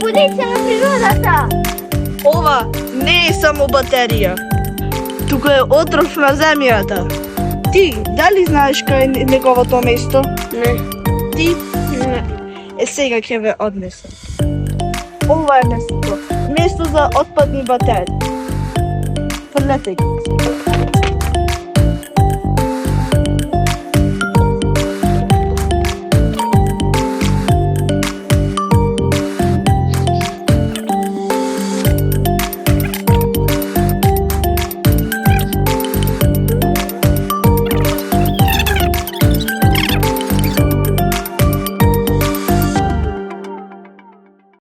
Полиција на природата! Ова не е само батерија. Тука е отров на земјата. Ти, дали знаеш кај е неговото место? Не. Ти? Не. Сега ќе ве однесам. Ова е местото. Место за отпадни батерии. Фрлете ги.